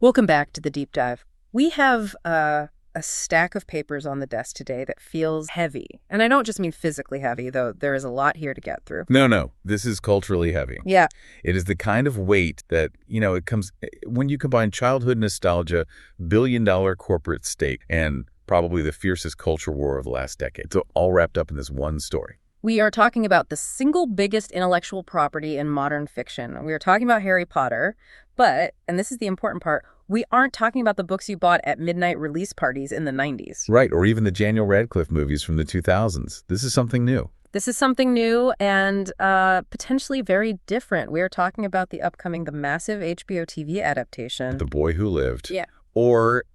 Welcome back to the deep dive. We have a stack of papers on the desk today that feels heavy. And I don't just mean physically heavy, though there is a lot here to get through. No. This is culturally heavy. Yeah. It is the kind of weight that, it comes when you combine childhood nostalgia, billion-dollar corporate stake, and probably the fiercest culture war of the last decade. It's all wrapped up in this one story. We are talking about the single biggest intellectual property in modern fiction. We are talking about Harry Potter, but, and this is the important part, we aren't talking about the books you bought at midnight release parties in the 90s. Right, or even the Daniel Radcliffe movies from the 2000s. This is something new. This is something new and potentially very different. We are talking about the massive HBO TV adaptation. The Boy Who Lived. Yeah. Or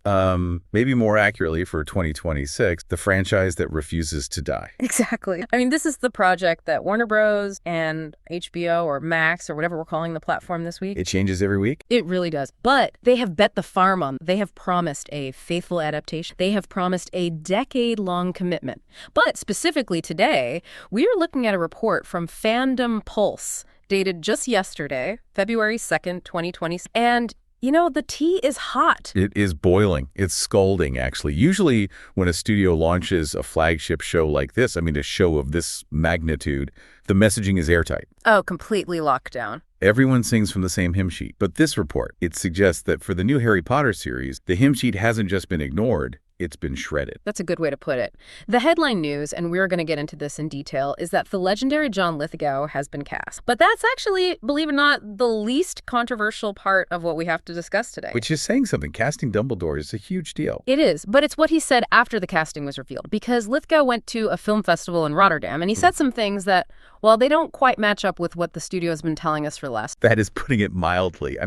maybe more accurately for 2026, the franchise that refuses to die. Exactly. I mean, this is the project that Warner Bros. And HBO or Max or whatever we're calling the platform this week. It changes every week? It really does. But they have bet the farm on. They have promised a faithful adaptation. They have promised a decade-long commitment. But specifically today, we are looking at a report from Fandom Pulse, dated just yesterday, February 2nd, 2020. And the tea is hot. It is boiling. It's scalding, actually. Usually when a studio launches a flagship show like this, a show of this magnitude, the messaging is airtight. Oh, completely locked down. Everyone sings from the same hymn sheet. But this report, it suggests that for the new Harry Potter series, the hymn sheet hasn't just been ignored. It's been shredded. That's a good way to put it. The headline news, and we're going to get into this in detail, is that the legendary John Lithgow has been cast. But that's actually, believe it or not, the least controversial part of what we have to discuss today. Which is saying something. Casting Dumbledore is a huge deal. It is, but it's what he said after the casting was revealed. Because Lithgow went to a film festival in Rotterdam, and he said some things that, well, they don't quite match up with what the studio has been telling us for the last. That is putting it mildly.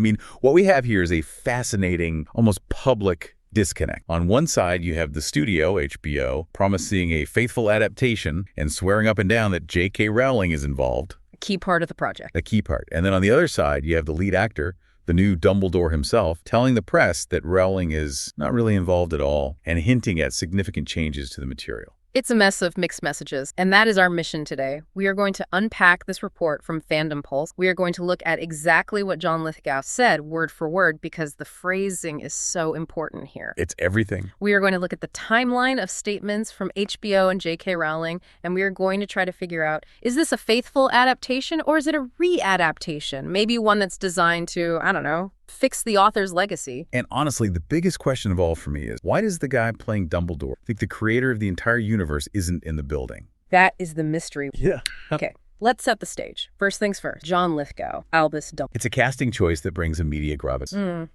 What we have here is a fascinating, almost public disconnect. On one side, you have the studio, HBO, promising a faithful adaptation and swearing up and down that J.K. Rowling is involved. A key part of the project. A key part. And then on the other side, you have the lead actor, the new Dumbledore himself, telling the press that Rowling is not really involved at all and hinting at significant changes to the material. It's a mess of mixed messages, and that is our mission today. We are going to unpack this report from Fandom Pulse. We are going to look at exactly what John Lithgow said, word for word, because the phrasing is so important here. It's everything. We are going to look at the timeline of statements from HBO and J.K. Rowling, and we are going to try to figure out, is this a faithful adaptation or is it a re-adaptation? Maybe one that's designed to, fix the author's legacy. And honestly, the biggest question of all for me is, why does the guy playing Dumbledore think the creator of the entire universe isn't in the building? That is the mystery. Yeah. Okay, let's set the stage. First things first, John Lithgow, Albus Dumbledore. It's a casting choice that brings immediate gravitas.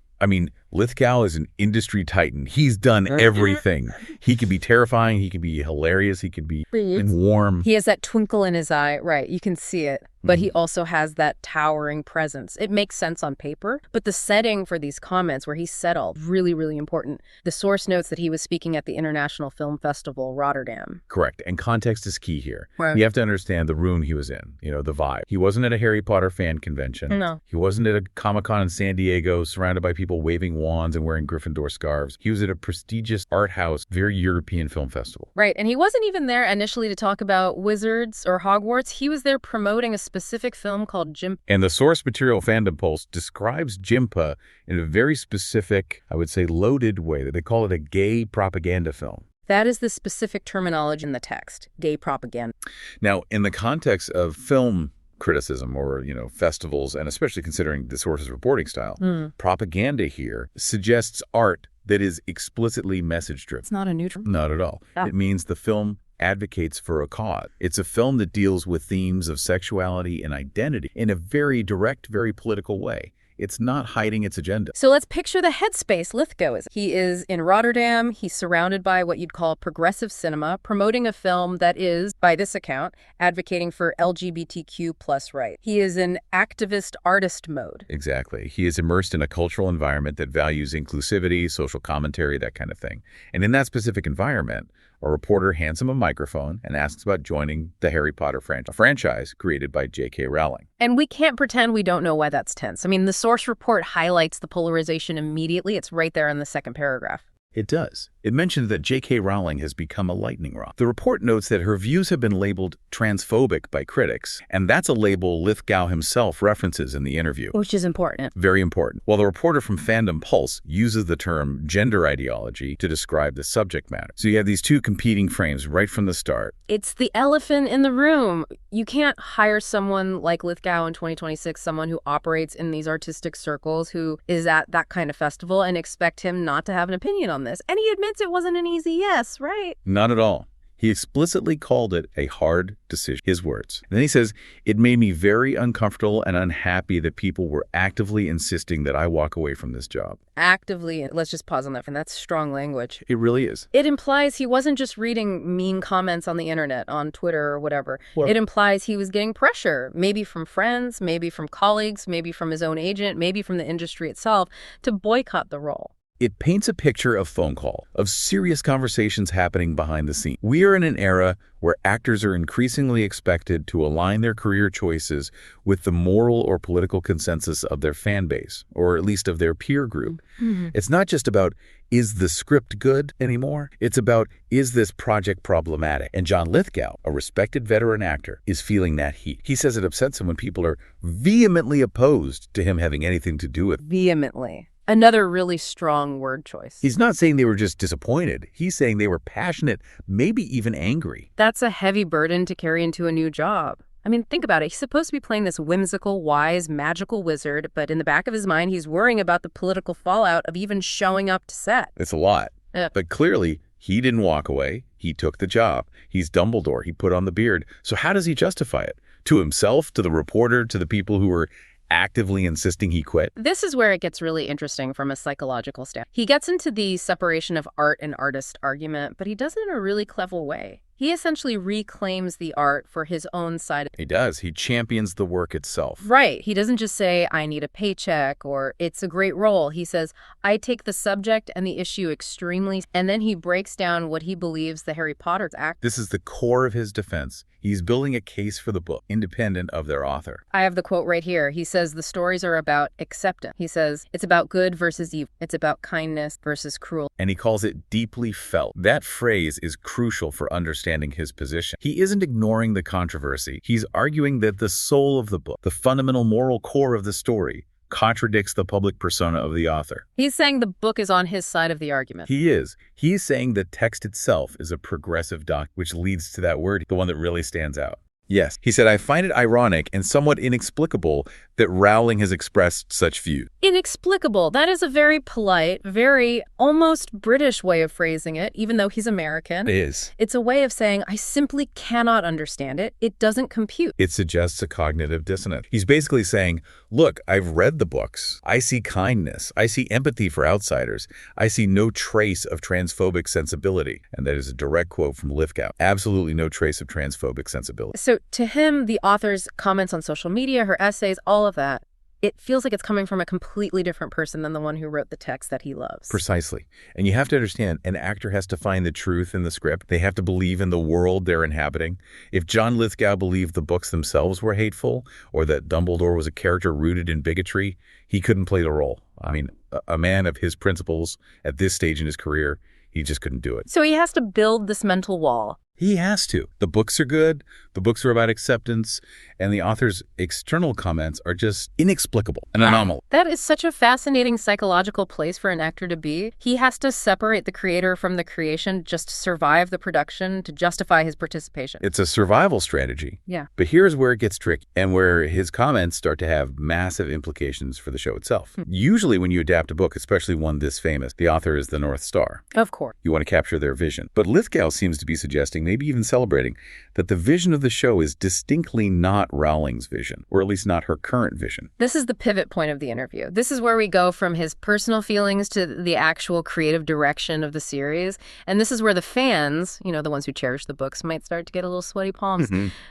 Lithgow is an industry titan. He's done everything. He can be terrifying. He can be hilarious. He can be warm. He has that twinkle in his eye. Right, you can see it. But he also has that towering presence. It makes sense on paper, but the setting for these comments where he's settled, really, really important. The source notes that he was speaking at the International Film Festival, Rotterdam. Correct. And context is key here. Right. You have to understand the room he was in, the vibe. He wasn't at a Harry Potter fan convention. No. He wasn't at a Comic-Con in San Diego surrounded by people waving wands and wearing Gryffindor scarves. He was at a prestigious art house, very European film festival. Right. And he wasn't even there initially to talk about wizards or Hogwarts. He was there promoting a specific film called Jim. And the source material Fandom Pulse describes Jimpa in a very specific, I would say loaded way. They call it a gay propaganda film. That is the specific terminology in the text, gay propaganda. Now, in the context of film criticism or, festivals, and especially considering the source's reporting style, propaganda here suggests art that is explicitly message-driven. It's not a neutral. Not at all. Yeah. It means the film advocates for a cause. It's a film that deals with themes of sexuality and identity in a very direct, very political way. It's not hiding its agenda. So let's picture the headspace Lithgow is. He is in Rotterdam. He's surrounded by what you'd call progressive cinema, promoting a film that is, by this account, advocating for LGBTQ plus rights. He is in activist artist mode. Exactly. He is immersed in a cultural environment that values inclusivity, social commentary, that kind of thing. And in that specific environment, a reporter hands him a microphone and asks about joining the Harry Potter franchise, a franchise created by J.K. Rowling. And we can't pretend we don't know why that's tense. The source report highlights the polarization immediately. It's right there in the second paragraph. It does. It mentioned that J.K. Rowling has become a lightning rod. The report notes that her views have been labeled transphobic by critics, and that's a label Lithgow himself references in the interview. Which is important. Very important. While the reporter from Fandom Pulse uses the term gender ideology to describe the subject matter. So you have these two competing frames right from the start. It's the elephant in the room. You can't hire someone like Lithgow in 2026, someone who operates in these artistic circles, who is at that kind of festival, and expect him not to have an opinion on this. And he admits it wasn't an easy yes, right? Not at all. He explicitly called it a hard decision, his words. And then he says, "It made me very uncomfortable and unhappy that people were actively insisting that I walk away from this job." Actively, let's just pause on that, and that's strong language. It really is. It implies he wasn't just reading mean comments on the internet, on Twitter or whatever. Well, it implies he was getting pressure, maybe from friends, maybe from colleagues, maybe from his own agent, maybe from the industry itself, to boycott the role. It paints a picture of phone call, of serious conversations happening behind the scenes. We are in an era where actors are increasingly expected to align their career choices with the moral or political consensus of their fan base, or at least of their peer group. Mm-hmm. It's not just about, is the script good anymore? It's about, is this project problematic? And John Lithgow, a respected veteran actor, is feeling that heat. He says it upsets him when people are vehemently opposed to him having anything to do with it. Vehemently. Another really strong word choice. He's not saying they were just disappointed. He's saying they were passionate, maybe even angry. That's a heavy burden to carry into a new job. I mean, think about it. He's supposed to be playing this whimsical, wise, magical wizard, but in the back of his mind, he's worrying about the political fallout of even showing up to set. It's a lot. Yeah. But clearly, he didn't walk away. He took the job. He's Dumbledore. He put on the beard. So how does he justify it? To himself, to the reporter, to the people who were actively insisting he quit? This is where it gets really interesting from a psychological standpoint. He gets into the separation of art and artist argument, but he does it in a really clever way. He essentially reclaims the art for his own side. He does. He champions the work itself. Right. He doesn't just say, I need a paycheck, or it's a great role. He says, I take the subject and the issue extremely, and then he breaks down what he believes the Harry Potter act. This is the core of his defense. He's building a case for the book, independent of their author. I have the quote right here. He says the stories are about acceptance. He says it's about good versus evil. It's about kindness versus cruelty. And he calls it deeply felt. That phrase is crucial for understanding his position. He isn't ignoring the controversy. He's arguing that the soul of the book, the fundamental moral core of the story, contradicts the public persona of the author. He's saying the book is on his side of the argument. He is. He's saying the text itself is a progressive doc, which leads to that word, the one that really stands out. Yes. He said, I find it ironic and somewhat inexplicable that Rowling has expressed such views. Inexplicable. That is a very polite, very almost British way of phrasing it, even though he's American. It is. It's a way of saying, I simply cannot understand it. It doesn't compute. It suggests a cognitive dissonance. He's basically saying, look, I've read the books. I see kindness. I see empathy for outsiders. I see no trace of transphobic sensibility. And that is a direct quote from Lithgow. Absolutely no trace of transphobic sensibility. So to him, the author's comments on social media, her essays, all of that, it feels like it's coming from a completely different person than the one who wrote the text that he loves. Precisely. And you have to understand, an actor has to find the truth in the script. They have to believe in the world they're inhabiting. If John Lithgow believed the books themselves were hateful, or that Dumbledore was a character rooted in bigotry, he couldn't play the role. I mean, a man of his principles at this stage in his career, he just couldn't do it. So he has to build this mental wall. He has to. The books are good. The books are about acceptance. And the author's external comments are just inexplicable, an anomaly. That is such a fascinating psychological place for an actor to be. He has to separate the creator from the creation just to survive the production, to justify his participation. It's a survival strategy. Yeah. But here's where it gets tricky and where his comments start to have massive implications for the show itself. Usually when you adapt a book, especially one this famous, the author is the North Star. Of course. You want to capture their vision. But Lithgow seems to be suggesting, maybe even celebrating, that the vision of the show is distinctly not Rowling's vision, or at least not her current vision. This is the pivot point of the interview. This is where we go from his personal feelings to the actual creative direction of the series. And this is where the fans, you know, the ones who cherish the books, might start to get a little sweaty palms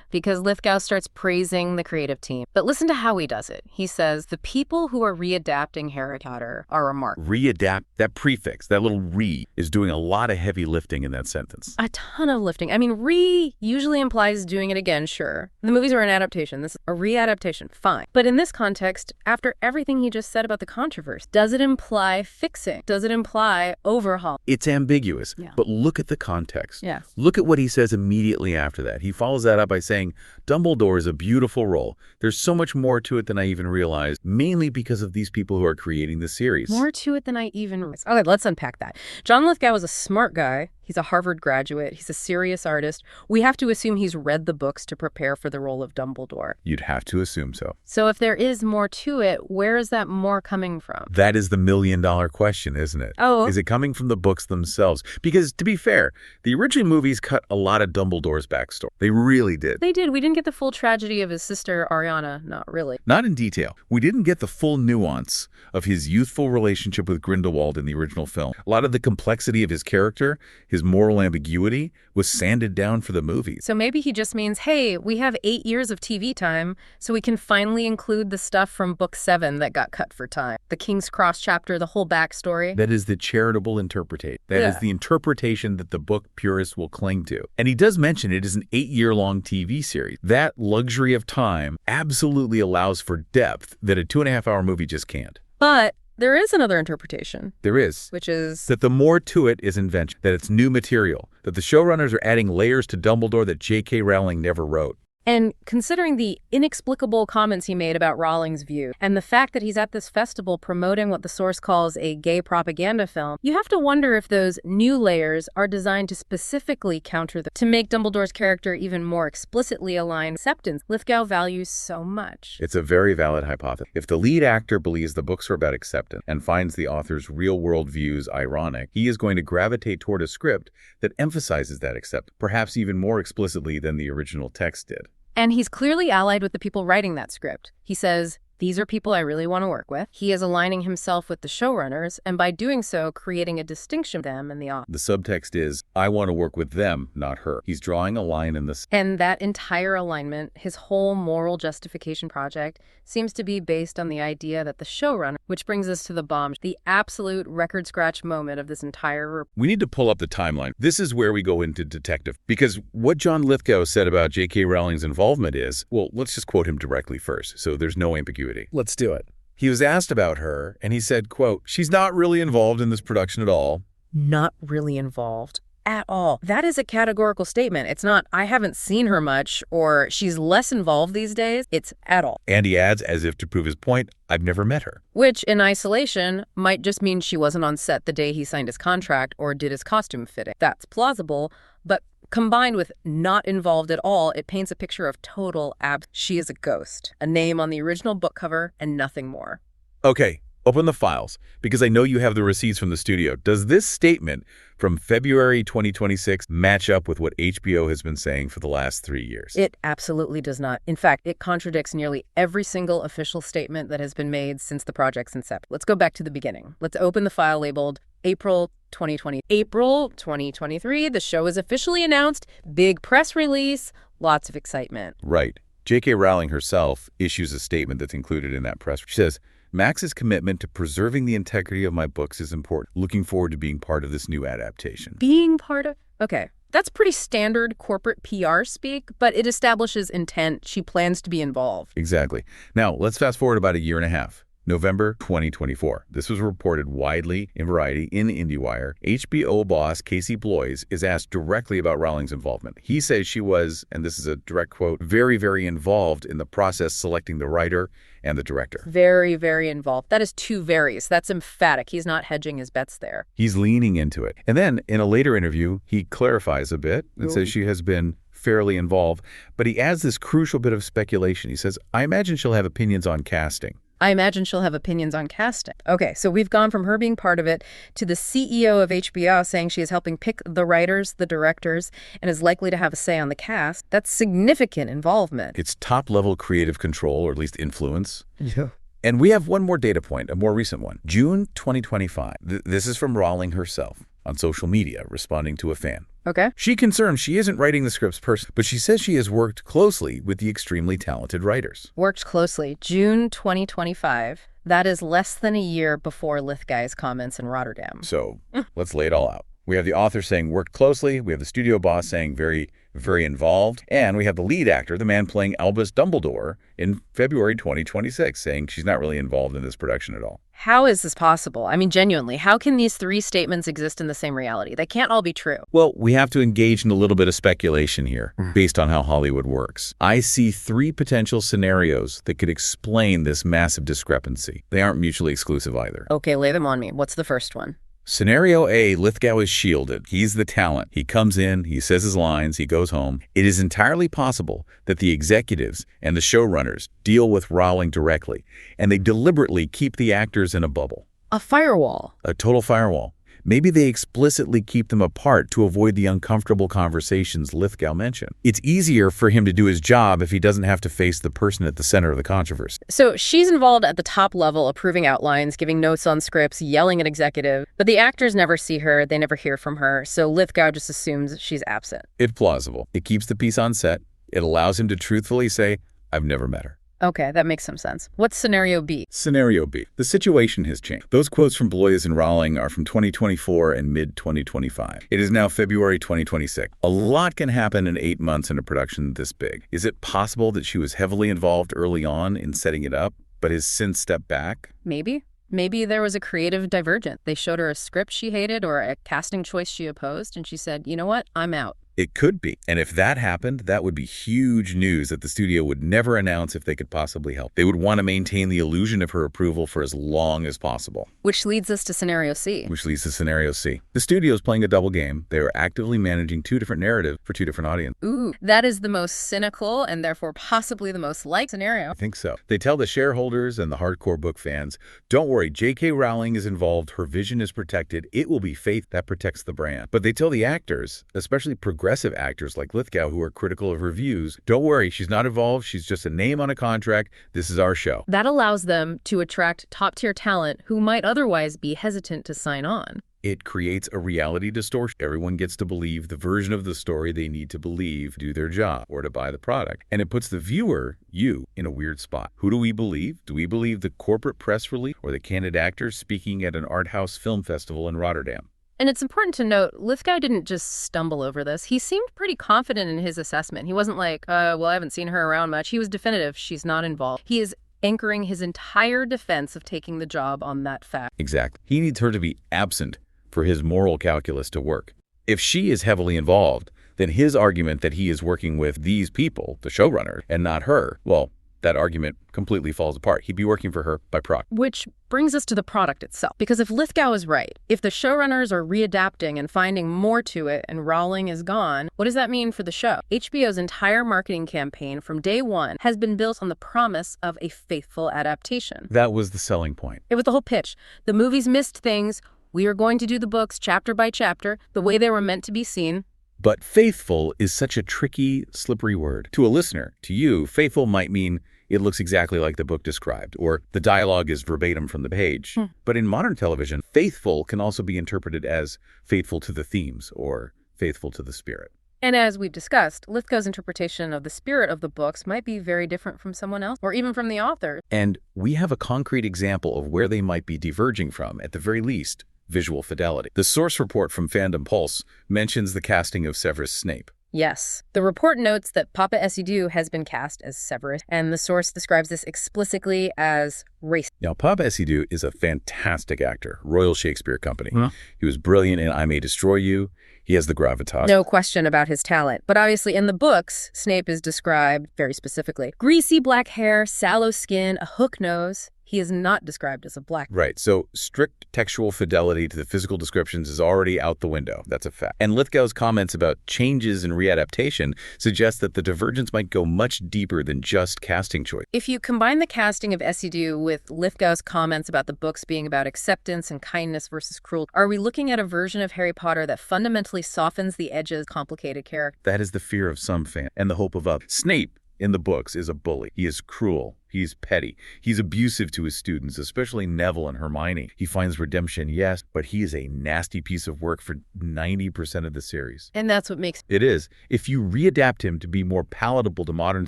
because Lithgow starts praising the creative team. But listen to how he does it. He says, the people who are readapting Harry Potter are remarkable. Readapt, that prefix, that little re, is doing a lot of heavy lifting in that sentence. A ton of lifting. adapting. I mean, usually implies doing it again, sure. The movies are an adaptation. This is a readaptation, fine. But in this context, after everything he just said about the controversy, does it imply fixing? Does it imply overhaul? It's ambiguous, Yeah. but look at the context. Yeah. Look at what he says immediately after that. He follows that up by saying, Dumbledore is a beautiful role. There's so much more to it than I even realized, mainly because of these people who are creating the series. More to it than I even realized. Okay, let's unpack that. John Lithgow is a smart guy. He's a Harvard graduate. He's a serious artist. We have to assume he's read the books to prepare for the role of Dumbledore. You'd have to assume so. So if there is more to it, where is that more coming from? That is the million-dollar question, isn't it? Oh. Is it coming from the books themselves? Because, to be fair, the original movies cut a lot of Dumbledore's backstory. They really did. They did. We didn't get the full tragedy of his sister, Ariana. Not really. Not in detail. We didn't get the full nuance of his youthful relationship with Grindelwald in the original film. A lot of the complexity of his character, his moral ambiguity, was sanded down for the movies. So maybe he just means, hey, we have 8 years of TV time, so we can finally include the stuff from book 7 that got cut for time. The King's Cross chapter, the whole backstory. That is the charitable interpretation. That is the interpretation that the book purists will cling to. And he does mention it is an 8-year-long TV series. That luxury of time absolutely allows for depth that a 2.5-hour movie just can't. But there is another interpretation. There is. Which is that the more to it is invention, that it's new material, that the showrunners are adding layers to Dumbledore that J.K. Rowling never wrote. And considering the inexplicable comments he made about Rowling's view and the fact that he's at this festival promoting what the source calls a gay propaganda film, you have to wonder if those new layers are designed to specifically counter to make Dumbledore's character even more explicitly aligned acceptance Lithgow values so much. It's a very valid hypothesis. If the lead actor believes the books are about acceptance and finds the author's real-world views ironic, he is going to gravitate toward a script that emphasizes that acceptance, perhaps even more explicitly than the original text did. And he's clearly allied with the people writing that script. He says, these are people I really want to work with. He is aligning himself with the showrunners, and by doing so, creating a distinction between them and the author. The subtext is, I want to work with them, not her. He's drawing a line in the... And that entire alignment, his whole moral justification project, seems to be based on the idea that the showrunner, which brings us to the bomb, the absolute record-scratch moment of this entire... We need to pull up the timeline. This is where we go into detective, because what John Lithgow said about J.K. Rowling's involvement is, well, let's just quote him directly first, so there's no ambiguity. Let's do it. He was asked about her, and he said, quote, she's not really involved in this production at all. Not really involved at all. That is a categorical statement. It's not, I haven't seen her much, or she's less involved these days. It's at all. And he adds, as if to prove his point, I've never met her. Which, in isolation, might just mean she wasn't on set the day he signed his contract or did his costume fitting. That's plausible, but combined with not involved at all, it paints a picture of total she is a ghost, a name on the original book cover, and nothing more. Okay, open the files, because I know you have the receipts from the studio. Does this statement from February 2026 match up with what HBO has been saying for the last 3 years? It absolutely does not. In fact, it contradicts nearly every single official statement that has been made since the project's inception. Let's go back to the beginning. Let's open the file labeled April 2020. April 2023, the show is officially announced. Big press release, lots of excitement. Right. J.K. Rowling herself issues a statement that's included in that press. She says, Max's commitment to preserving the integrity of my books is important. Looking forward to being part of this new adaptation. Being part of... Okay. That's pretty standard corporate PR speak, but it establishes intent. She plans to be involved. Exactly. Now, let's fast forward about a year and a half. November 2024. This was reported widely in Variety, in IndieWire. HBO boss Casey Bloys is asked directly about Rowling's involvement. He says she was, and this is a direct quote, very, very involved in the process selecting the writer and the director. Very, very involved. That is two varies. That's emphatic. He's not hedging his bets there. He's leaning into it. And then in a later interview, he clarifies a bit and says she has been fairly involved, but he adds this crucial bit of speculation. He says, I imagine she'll have opinions on casting. I imagine she'll have opinions on casting. Okay, so we've gone from her being part of it to the CEO of HBO saying she is helping pick the writers, the directors, and is likely to have a say on the cast. That's significant involvement. It's top-level creative control, or at least influence. Yeah. And we have one more data point, a more recent one. June 2025. This is from Rowling herself on social media, responding to a fan. Okay. She confirms she isn't writing the scripts personally, but she says she has worked closely with the extremely talented writers. Worked closely. June 2025. That is less than a year before Lithgow's comments in Rotterdam. So let's lay it all out. We have the author saying worked closely, we have the studio boss saying very, very involved, and we have the lead actor, the man playing Albus Dumbledore, in February 2026, saying she's not really involved in this production at all. How is this possible? I mean, genuinely, how can these three statements exist in the same reality? They can't all be true. Well, we have to engage in a little bit of speculation here, based on how Hollywood works. I see three potential scenarios that could explain this massive discrepancy. They aren't mutually exclusive either. Okay, lay them on me. What's the first one? Scenario A, Lithgow is shielded. He's the talent. He comes in, he says his lines, he goes home. It is entirely possible that the executives and the showrunners deal with Rowling directly, and they deliberately keep the actors in a bubble. A firewall. A total firewall. Maybe they explicitly keep them apart to avoid the uncomfortable conversations Lithgow mentioned. It's easier for him to do his job if he doesn't have to face the person at the center of the controversy. So she's involved at the top level, approving outlines, giving notes on scripts, yelling at executives, but the actors never see her, they never hear from her, so Lithgow just assumes she's absent. It's plausible. It keeps the piece on set. It allows him to truthfully say, I've never met her. Okay, that makes some sense. What's scenario B? Scenario B. The situation has changed. Those quotes from Bloyes and Rowling are from 2024 and mid-2025. It is now February 2026. A lot can happen in 8 months in a production this big. Is it possible that she was heavily involved early on in setting it up, but has since stepped back? Maybe. Maybe there was a creative divergence. They showed her a script she hated or a casting choice she opposed, and she said, you know what, I'm out. It could be. And if that happened, that would be huge news that the studio would never announce if they could possibly help. They would want to maintain the illusion of her approval for as long as possible. Which leads us to scenario C. The studio is playing a double game. They are actively managing two different narratives for two different audiences. Ooh, that is the most cynical and therefore possibly the most liked scenario. I think so. They tell the shareholders and the hardcore book fans, don't worry, J.K. Rowling is involved. Her vision is protected. It will be faith that protects the brand. But they tell the actors, especially progressive actors like Lithgow who are critical of her views, don't worry, she's not involved. She's just a name on a contract. This is our show. That allows them to attract top-tier talent who might otherwise be hesitant to sign on. It creates a reality distortion. Everyone gets to believe the version of the story they need to believe to do their job or to buy the product. And it puts the viewer, you, in a weird spot. Who do we believe? Do we believe the corporate press release or the candid actor speaking at an art house film festival in Rotterdam? And it's important to note, Lithgow didn't just stumble over this. He seemed pretty confident in his assessment. He wasn't like, well, I haven't seen her around much. He was definitive. She's not involved. He is anchoring his entire defense of taking the job on that fact. Exactly. He needs her to be absent for his moral calculus to work. If she is heavily involved, then his argument that he is working with these people, the showrunner, and not her, well, that argument completely falls apart. He'd be working for her by proxy. Which brings us to the product itself. Because if Lithgow is right, if the showrunners are readapting and finding more to it and Rowling is gone, what does that mean for the show? HBO's entire marketing campaign from day one has been built on the promise of a faithful adaptation. That was the selling point. It was the whole pitch. The movies missed things. We are going to do the books chapter by chapter, the way they were meant to be seen. But faithful is such a tricky, slippery word. To a listener, to you, faithful might mean it looks exactly like the book described, or the dialogue is verbatim from the page. But in modern television, faithful can also be interpreted as faithful to the themes or faithful to the spirit. And as we've discussed, Lithgow's interpretation of the spirit of the books might be very different from someone else, or even from the author. And we have a concrete example of where they might be diverging from, at the very least, visual fidelity. The source report from Fandom Pulse mentions the casting of Severus Snape. Yes. The report notes that Papa Essiedu has been cast as Severus, and the source describes this explicitly as racist. Now, Papa Essiedu is a fantastic actor, Royal Shakespeare Company. He was brilliant in I May Destroy You. He has the gravitas. No question about his talent. But obviously in the books, Snape is described very specifically. Greasy black hair, sallow skin, a hook nose. He is not described as a black. Right, so strict textual fidelity to the physical descriptions is already out the window. That's a fact. And Lithgow's comments about changes in readaptation suggest that the divergence might go much deeper than just casting choice. If you combine the casting of Essiedu with Lithgow's comments about the books being about acceptance and kindness versus cruelty, are we looking at a version of Harry Potter that fundamentally softens the edges of complicated character? That is the fear of some fans and the hope of others. Snape in the books is a bully. He is cruel. He's petty. He's abusive to his students, especially Neville and Hermione. He finds redemption, yes, but he is a nasty piece of work for 90% of the series. And that's what makes it is. If you readapt him to be more palatable to modern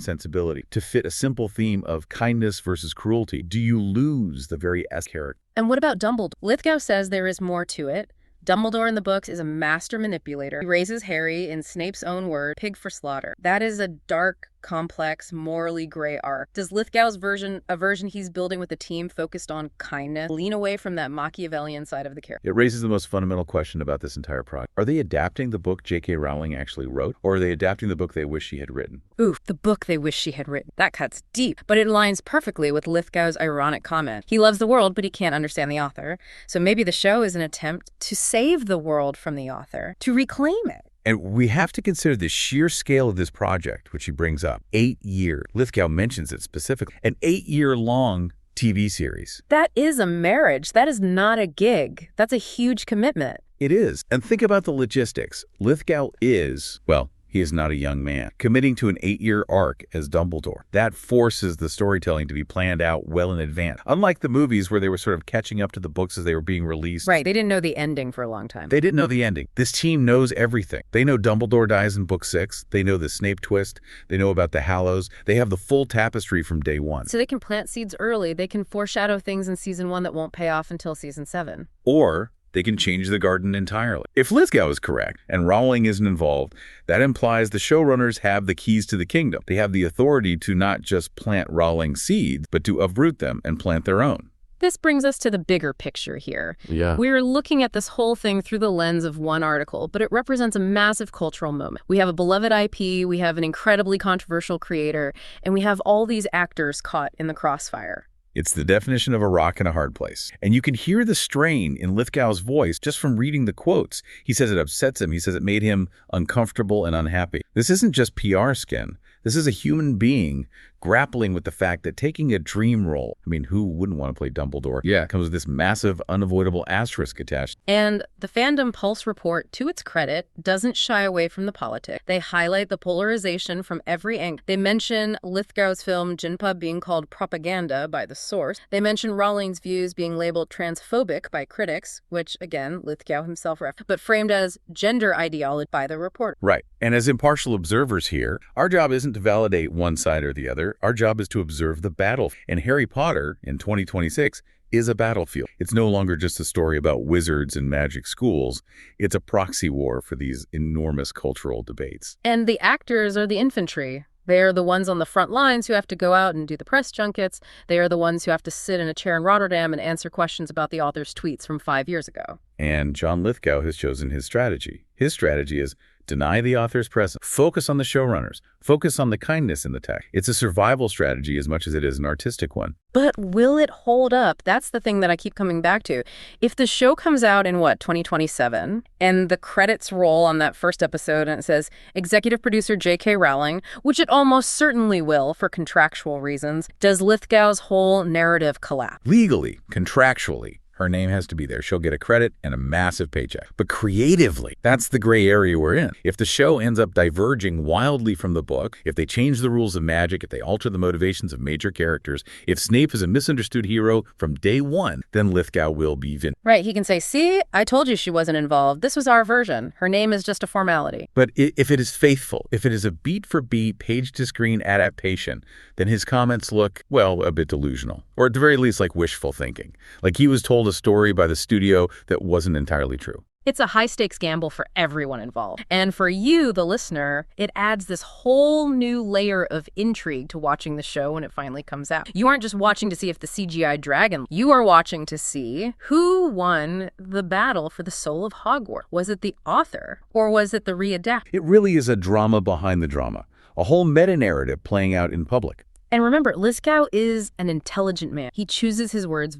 sensibility, to fit a simple theme of kindness versus cruelty, do you lose the very character? And what about Dumbledore? Lithgow says there is more to it. Dumbledore in the books is a master manipulator. He raises Harry, in Snape's own word, pig for slaughter. That is a dark, complex, morally gray arc. Does Lithgow's version, a version he's building with the team focused on kindness, lean away from that Machiavellian side of the character? It raises the most fundamental question about this entire project. Are they adapting the book J.K. Rowling actually wrote, or are they adapting the book they wish she had written? Oof, the book they wish she had written. That cuts deep, but it aligns perfectly with Lithgow's ironic comment. He loves the world, but he can't understand the author. So maybe the show is an attempt to save the world from the author, to reclaim it. And we have to consider the sheer scale of this project, which he brings up. 8 years. Lithgow mentions it specifically. An 8-year-long TV series. That is a marriage. That is not a gig. That's a huge commitment. It is. And think about the logistics. Lithgow is, well, he is not a young man, committing to an 8-year arc as Dumbledore. That forces the storytelling to be planned out well in advance. Unlike the movies where they were sort of catching up to the books as they were being released. Right, they didn't know the ending for a long time. They didn't know the ending. This team knows everything. They know Dumbledore dies in book 6. They know the Snape twist. They know about the Hallows. They have the full tapestry from day 1. So they can plant seeds early. They can foreshadow things in season 1 that won't pay off until season 7. Or they can change the garden entirely. If Lithgow is correct and Rowling isn't involved, that implies the showrunners have the keys to the kingdom. They have the authority to not just plant Rowling seeds, but to uproot them and plant their own. This brings us to the bigger picture here. Yeah. We're looking at this whole thing through the lens of one article, but it represents a massive cultural moment. We have a beloved IP, we have an incredibly controversial creator, and we have all these actors caught in the crossfire. It's the definition of a rock in a hard place. And you can hear the strain in Lithgow's voice just from reading the quotes. He says it upsets him. He says it made him uncomfortable and unhappy. This isn't just PR skin. This is a human being grappling with the fact that taking a dream role, I mean, who wouldn't want to play Dumbledore? Yeah, comes with this massive, unavoidable asterisk attached. And the Fandom Pulse report, to its credit, doesn't shy away from the politics. They highlight the polarization from every angle. They mention Lithgow's film Jinpa being called propaganda by the source. They mention Rowling's views being labeled transphobic by critics, which, again, Lithgow himself referenced, but framed as gender ideology by the reporter. Right. And as impartial observers here, our job isn't to validate one side or the other. Our job is to observe the battle. And Harry Potter, in 2026, is a battlefield. It's no longer just a story about wizards and magic schools. It's a proxy war for these enormous cultural debates. And the actors are the infantry. They are the ones on the front lines who have to go out and do the press junkets. They are the ones who have to sit in a chair in Rotterdam and answer questions about the author's tweets from 5 years ago. And John Lithgow has chosen his strategy. His strategy is deny the author's presence, focus on the showrunners, focus on the kindness in the text. It's a survival strategy as much as it is an artistic one. But will it hold up? That's the thing that I keep coming back to. If the show comes out in, 2027, and the credits roll on that first episode and it says, executive producer J.K. Rowling, which it almost certainly will for contractual reasons, does Lithgow's whole narrative collapse? Legally, contractually, her name has to be there. She'll get a credit and a massive paycheck. But creatively, that's the gray area we're in. If the show ends up diverging wildly from the book, if they change the rules of magic, if they alter the motivations of major characters, if Snape is a misunderstood hero from day 1, then Lithgow will be vindicated. Right, he can say, see, I told you she wasn't involved. This was our version. Her name is just a formality. But if it is faithful, if it is a beat-for-beat, page-to-screen adaptation, then his comments look, well, a bit delusional. Or at the very least, like wishful thinking. Like he was told a story by the studio that wasn't entirely true. It's a high-stakes gamble for everyone involved. And for you, the listener, it adds this whole new layer of intrigue to watching the show when it finally comes out. You aren't just watching to see if the CGI dragon. You are watching to see who won the battle for the soul of Hogwarts. Was it the author or was it the readapt? It really is a drama behind the drama. A whole meta-narrative playing out in public. And remember, Lithgow is an intelligent man. He chooses his words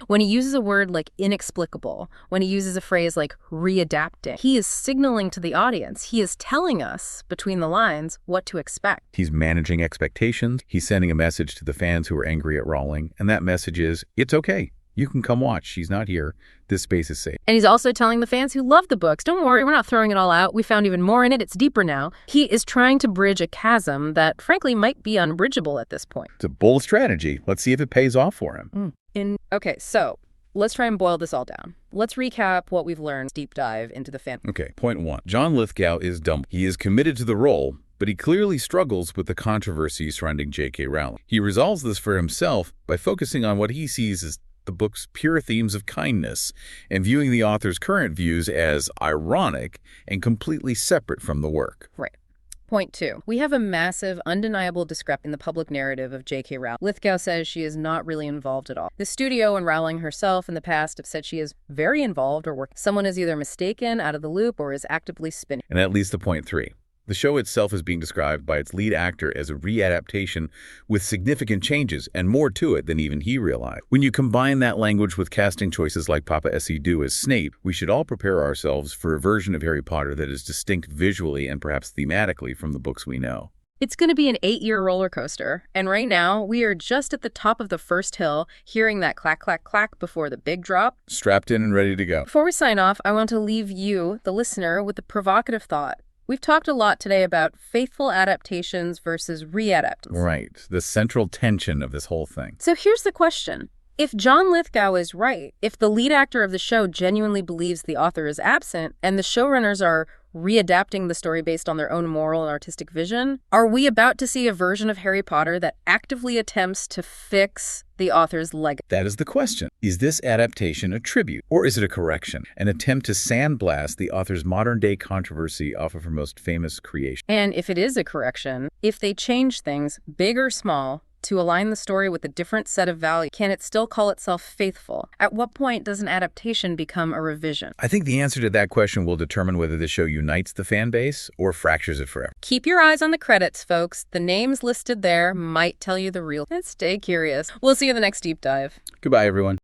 when he uses a word like inexplicable, when he uses a phrase like readapting, he is signaling to the audience. He is telling us between the lines what to expect. He's managing expectations. He's sending a message to the fans who are angry at Rowling. And that message is, it's okay. You can come watch. She's not here. This space is safe. And he's also telling the fans who love the books, don't worry, we're not throwing it all out. We found even more in it. It's deeper now. He is trying to bridge a chasm that, frankly, might be unbridgeable at this point. It's a bold strategy. Let's see if it pays off for him. Okay, so let's try and boil this all down. Let's recap what we've learned. Deep dive into the fan. Okay, point 1. John Lithgow is Dumbledore. He is committed to the role, but he clearly struggles with the controversy surrounding J.K. Rowling. He resolves this for himself by focusing on what he sees as the book's pure themes of kindness and viewing the author's current views as ironic and completely separate from the work. Right. Point 2. We have a massive, undeniable discrepancy in the public narrative of J.K. Rowling. Lithgow says she is not really involved at all. The studio and Rowling herself in the past have said she is very involved or working. Someone is either mistaken, out of the loop, or is actively spinning. And that leads to point 3. The show itself is being described by its lead actor as a readaptation with significant changes and more to it than even he realized. When you combine that language with casting choices like Papa Essiedu as Snape, we should all prepare ourselves for a version of Harry Potter that is distinct visually and perhaps thematically from the books we know. It's going to be an 8-year roller coaster, and right now we are just at the top of the first hill, hearing that clack, clack, clack before the big drop. Strapped in and ready to go. Before we sign off, I want to leave you, the listener, with a provocative thought. We've talked a lot today about faithful adaptations versus readaptations. Right, the central tension of this whole thing. So here's the question. If John Lithgow is right, if the lead actor of the show genuinely believes the author is absent, and the showrunners are readapting the story based on their own moral and artistic vision, are we about to see a version of Harry Potter that actively attempts to fix the author's legacy? That is the question. Is this adaptation a tribute, or is it a correction, an attempt to sandblast the author's modern-day controversy off of her most famous creation? And if it is a correction, if they change things, big or small, to align the story with a different set of values, can it still call itself faithful? At what point does an adaptation become a revision? I think the answer to that question will determine whether the show unites the fan base or fractures it forever. Keep your eyes on the credits, folks. The names listed there might tell you the real. And stay curious. We'll see you in the next deep dive. Goodbye, everyone.